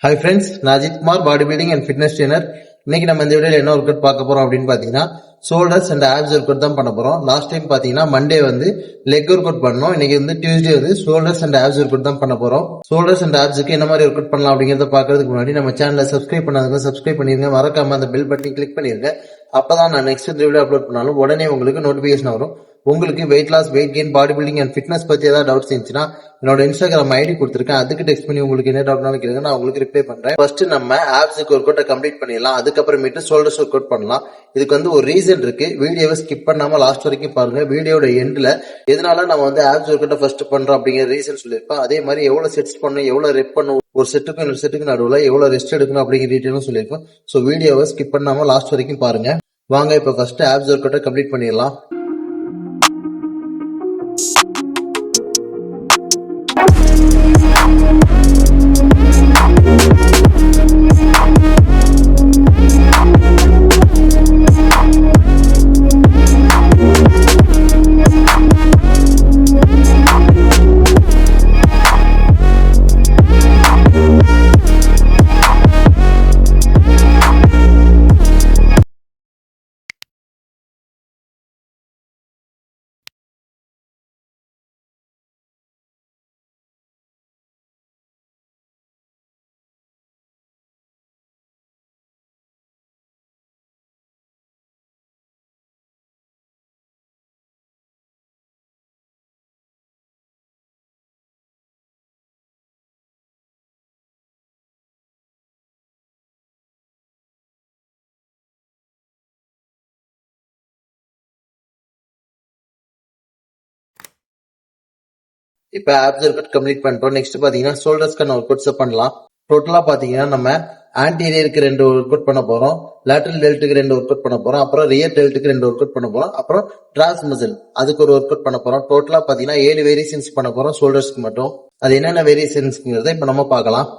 Hi friends, நான் Ajith Kumar, body building and fitness trainer. இன்னைக்கு நம்ம இந்த வீடியோல என்ன ஒர்க் அவுட் பார்க்க போறோம் அப்படின்னு பாத்தீங்கன்னா, shoulders and apps work out தான் பண்ண போறோம். லாஸ்ட் டைம் பாத்தீங்கன்னா மண்டே வந்து லெக் ஒர்க் அவுட் பண்ணோம். இன்னைக்கு வந்து டியூஸ்டே வந்து shoulders and apps work out தான் பண்ண போறோம். ஷோல்டர்ஸ் அண்ட் ஆப்ஸ்க்கு என்ன மாதிரி ஒர்க் அவுட் பண்ணலாம் அப்படிங்கறத பாக்குறதுக்கு முன்னாடி நம்ம சேனலை சப்ஸ்கிரைப் பண்ணாதவங்க சப்ஸ்கிரைப் பண்ணிருங்க. மறக்காம அந்த பெல் பட்டனை கிளிக் பண்ணிருங்க. அப்பதான் நான் நெக்ஸ்ட் வீடியோ அப்லோட் பண்ணாலும் உடனே உங்களுக்கு நோட்டிபிகேஷன் வரும். உங்களுக்கு weight loss, weight gain, body building and fitness பத்தி ஏதாவது டவுட்ஸ் இருந்துச்சுன்னா என்னோட இன்ஸ்டாகிராம் ஐடி கொடுத்துருக்கேன். அதுக்கு டெக்ஸ்ட் பண்ணி உங்களுக்கு என்ன டவுட்னாலும் கேளுங்க, நான் உங்களுக்கு ரிப்ளை பண்றேன். ஃபர்ஸ்ட் நம்ம ஆப்ஸுக்கு ஒர்க் அவுட்டை கம்ப்ளீட் பண்ணிடலாம். அதுக்கப்புறமேட்டு ஷோல்டர்ஸ் ஒர்க் அவுட் பண்ணலாம். இதுக்கு வந்து ஒரு ரீசன் இருக்கு. வீடியோவை ஸ்கிப் பண்ணாம லாஸ்ட் வரைக்கும் பாருங்க. வீடியோட எண்ட்ல எதனால நம்ம வந்து ஆப்ஸ் ஒர்க் அவுட்டை ஃபர்ஸ்ட் பண்றோம் அப்படிங்கிற ரீசன் சொல்லியிருப்பேன். அதே மாதிரி எவ்வளவு செட்ஸ் பண்ணணும், எவ்வளவு ரெப் பண்ணணும், ஒரு செட்டுக்கும் இன்னொரு செட்டுக்கு நடுவில் எவ்வளவு ரெஸ்ட் எடுக்கணும் அப்படிங்கிற டீட்டெயிலும் சொல்லியிருப்பேன். ஸோ வீடியோவை ஸ்கிப் பண்ணாம லாஸ்ட் வரைக்கும் பாருங்க. வாங்க இப்ப ஃபர்ஸ்ட் ஆப்ஸ் ஒர்க் அவுட்டை கம்ப்ளீட் பண்ணிடலாம். இப்ப ஆப்ஸ் ஒர்க் அவுட் கம்ப்ளீட் பண்ணிட்டோம். நெக்ஸ்ட் பாத்தீங்கன்னா ஷோல்டர்ஸ்க்கான ஒர்க் அவுட்ஸ் பண்ணலாம். டோட்டலா பாத்தீங்கன்னா நம்ம ஆன்டீரியருக்கு 2 ஒர்க் அவுட் பண்ண போறோம், லேட்டரல் டெல்ட்டுக்கு 2 ஒர்க் அவுட் பண்ண போறோம், அப்புறம் ரியர் டெல்ட்டுக்கு 2 ஒர்க் அவுட் பண்ண போறோம், அப்புறம் டிராஸ் மசில் அதுக்கு ஒரு ஒர்க் அவுட் பண்ண போறோம். டோட்டலா பாத்தீங்கன்னா 7 வேரியேஷன்ஸ் பண்ண போறோம் ஷோல்டர்ஸ்க்கு மட்டும். அது என்னென்ன வேரியேஷன்ஸ்ங்கிறத இப்ப நம்ம பார்க்கலாம்.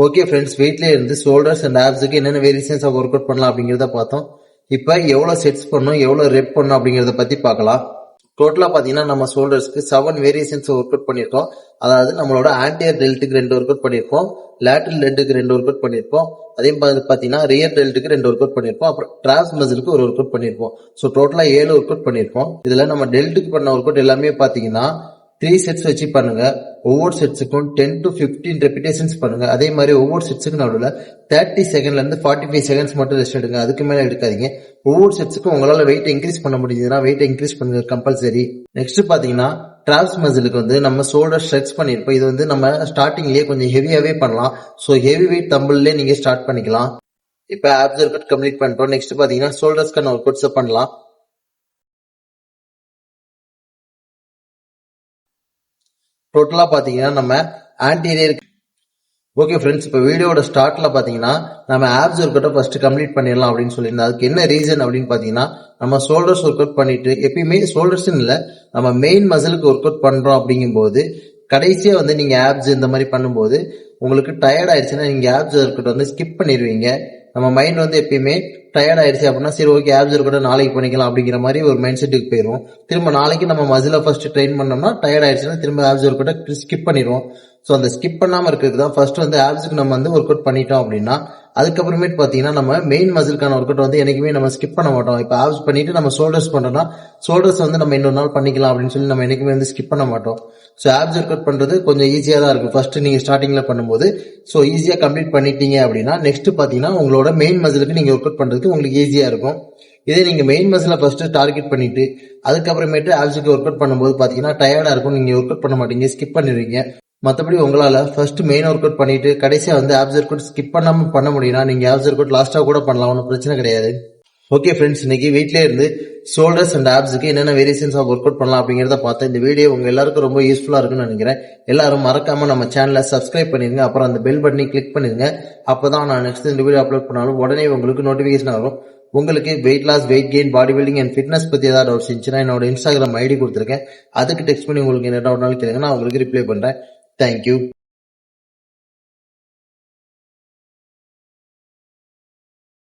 ஓகே ஃப்ரெண்ட்ஸ், வெயிட்லேயே இருந்து ஷோல்டர்ஸ் அண்ட் ஆப்ஸுக்கு என்னென்ன வேரியேஷன்ஸ் ஆஃப் ஒர்க் அவுட் பண்ணலாம் அப்படிங்கிறத பார்த்தோம். இப்போ எவ்வளோ செட்ஸ் பண்ணணும், எவ்வளோ ரெப் பண்ணணும் அப்படிங்கிறத பற்றி பார்க்கலாம். டோட்டலாக பார்த்தீங்கன்னா நம்ம ஷோல்டர்ஸ்க்கு 7 வேரியேஷன்ஸ் ஒர்க் அவுட் பண்ணியிருக்கோம். அதாவது நம்மளோட ஆன்டியர் டெல்ட்டுக்கு 2 ஒர்க் அவுட் பண்ணியிருப்போம், லேட்டரல் டெல்ட்டுக்கு 2 ஒர்க் அவுட் பண்ணியிருப்போம், அதே மாதிரி பார்த்தீங்கன்னா ரியர் டெல்ட்டுக்கு 2 ஒர்க் அவுட் பண்ணியிருப்போம், அப்புறம் டிராப்ஸ் மசிலுக்கு ஒரு ஒர்க் அவுட் பண்ணியிருப்போம். ஸோ டோட்டலாக 7 ஒர்க் அவுட் பண்ணியிருப்போம். இதில் நம்ம டெல்ட்டுக்கு பண்ண ஒர்க் அவுட் எல்லாமே பார்த்தீங்கன்னா 3 செட்ஸ் வச்சு பண்ணுங்க. ஒவ்வொரு செட்ஸுக்கும் 10 to 15 ரெப்பிடேஷன்ஸ் பண்ணுங்க. அதே மாதிரி ஒவ்வொரு செட்ஸுக்கும் நடுவில் 30 செகண்ட்ல இருந்து 45 செகண்ட்ஸ் மட்டும் ரெஸ்ட் எடுங்க. அதுக்கு மேல எடுக்காதீங்க. ஒவ்வொரு செட்ஸுக்கும் உங்களால வெயிட் இன்க்ரீஸ் பண்ண முடியுதுன்னா வெயிட் இன்க்ரீஸ் பண்ணுங்க கம்பல்சரி. நெக்ஸ்ட் பாத்தீங்கன்னா டிராப்ஸ் மசிலுக்கு வந்து நம்ம ஷோல்டர் ஸ்ட்ரெச் பண்ணிருப்போம். இது வந்து நம்ம ஸ்டார்டிங்லயே கொஞ்சம் ஹெவியாவே பண்ணலாம். ஸோ ஹெவி வெயிட் தம்பிள்லயே நீங்க ஸ்டார்ட் பண்ணிக்கலாம். இப்போ ஆப்ஸ் ஒர்க் அவுட் கம்ப்ளீட் பண்ணிட்டோம். நெக்ஸ்ட் பாத்தீங்கன்னா ஷோல்டர்ஸ்க்கான ஒர்க் அவுட்ஸ் பண்ணலாம். டோட்டலா பாத்தீங்கன்னா நம்ம ஆன்டீரியர். ஓகே ஃப்ரெண்ட்ஸ், இப்போ வீடியோட ஸ்டார்ட்ல பாத்தீங்கன்னா நம்ம ஆப்ஸ் ஒர்க் அவுட்டை ஃபர்ஸ்ட் கம்ப்ளீட் பண்ணிடலாம் அப்படின்னு சொல்லியிருந்தோம். அதுக்கு என்ன ரீசன் அப்படின்னு பாத்தீங்கன்னா நம்ம ஷோல்டர்ஸ் ஒர்க் அவுட் பண்ணிட்டு எப்பயுமே ஷோல்டர்ஸ் இல்ல நம்ம மெயின் மசிலுக்கு ஒர்க் அவுட் பண்றோம் அப்படிங்கும்போது கடைசியா வந்து நீங்க ஆப்ஸ் இந்த மாதிரி பண்ணும்போது உங்களுக்கு டயர்ட் ஆயிடுச்சுன்னா நீங்க ஆப்ஸ் ஒர்க் அவுட் வந்து ஸ்கிப் பண்ணிடுவீங்க. நம்ம மைண்ட் வந்து எப்பயுமே டயர்ட் ஆயிடுச்சு அப்படின்னா சரி ஓகே ஆப்ஸ் கூட நாளைக்கு பண்ணிக்கலாம் அப்படிங்கிற மாதிரி ஒரு மைண்ட் செட்டுக்கு போயிடும். திரும்ப நாளைக்கு நம்ம மசில ஃபர்ஸ்ட் ட்ரெயின் பண்ணோம்னா டயர்ட் ஆயிடுச்சுன்னா திரும்ப ஆப்ஸ் ஒர்க் கூட ஸ்கிப் பண்ணிடுவோம். ஸோ அந்த ஸ்கிப் பண்ணாம இருக்கிறது தான் ஃபர்ஸ்ட் வந்து ஆப்ஸுக்கு நம்ம வந்து ஒர்க் அவுட் பண்ணிட்டோம் அப்படின்னா அதுக்கப்புறமேட்டு பாத்தீங்கன்னா நம்ம மெயின் மசிலுக்கான ஒர்க் அவுட் வந்து என்னைக்குமே நம்ம ஸ்கிப் பண்ண மாட்டோம். இப்போ ஆப்ஸ் பண்ணிட்டு நம்ம ஷோல்டர்ஸ் பண்றோம்னா ஷோல்டர்ஸ் வந்து நம்ம இன்னொரு நாள் பண்ணிக்கலாம் அப்படின்னு சொல்லி நம்ம என்னைக்குமே வந்து ஸ்கிப் பண்ண மாட்டோம். ஸோ ஆப்ஸ் ஒர்க் அவுட் பண்றது கொஞ்சம் ஈஸியா தான் இருக்கும் ஃபர்ஸ்ட் நீங்க ஸ்டார்டிங்ல பண்ணும்போது. ஸோ ஈஸியா கம்ப்ளீட் பண்ணிட்டீங்க அப்படின்னா நெக்ஸ்ட் பாத்தீங்கன்னா உங்களோட மெயின் மசிலுக்கு நீங்க ஒர்க் அவுட் பண்றதுக்கு உங்களுக்கு ஈஸியா இருக்கும். இதே நீங்க மெயின் மசில ஃபர்ஸ்ட் டார்கெட் பண்ணிட்டு அதுக்கப்புறமேட்டு ஆப்ஸுக்கு ஒர்க் அவுட் பண்ணும்போது பாத்தீங்கன்னா டயர்டா இருக்கும், நீங்க ஒர்க் அவுட் பண்ண மாட்டீங்க, ஸ்கிப் பண்ணிடுவீங்க. மற்றபடி உங்களால ஃபர்ஸ்ட் மெயின் ஒர்க் அவுட் பண்ணிட்டு கடைசியா வந்து ஆப்ஸ் ஒர்க் அவுட் ஸ்கிப் பண்ணாம பண்ண முடியும்னா நீங்க ஆப்ஸ் ஒர்க் அவுட் லாஸ்டா கூட பண்ணலாம், ஒன்றும் பிரச்சனை கிடையாது. ஓகே ஃப்ரெண்ட்ஸ், இன்னைக்கு வீட்லயே இருந்து ஷோல்டர்ஸ் அண்ட் ஆப்ஸுக்கு என்னென்ன வேரியேஷன்ஸ் ஆஃப் ஒர்க் அவுட் பண்ணலாம் அப்படிங்கிறத பார்த்தேன். இந்த வீடியோ உங்க எல்லாருக்கும் ரொம்ப யூஸ்ஃபுல்லா இருக்குன்னு நினைக்கிறேன். எல்லாரும் மறக்காம நம்ம சேனலை சப்ஸ்கிரைப் பண்ணிருங்க, அப்புறம் அந்த பெல் பட்டனை கிளிக் பண்ணிருங்க. அப்பதான் நான் நெக்ஸ்ட் இந்த வீடியோ அப்லோட் பண்ணாலும் உடனே உங்களுக்கு நோட்டிபிகேஷன் வரும். உங்களுக்கு weight loss, weight gain, body building and fitness பத்தி ஏதாவது டவுட்ஸ் இருந்துச்சுன்னா என்னோட இன்ஸ்டாகிராம் ஐடி கொடுத்துருக்கேன். அதுக்கு டெக்ஸ்ட் பண்ணி உங்களுக்கு என்ன டவுட்னாலும் கேளுங்க, நான் உங்களுக்கு ரிப்ளை பண்றேன். தேங்க்யூ.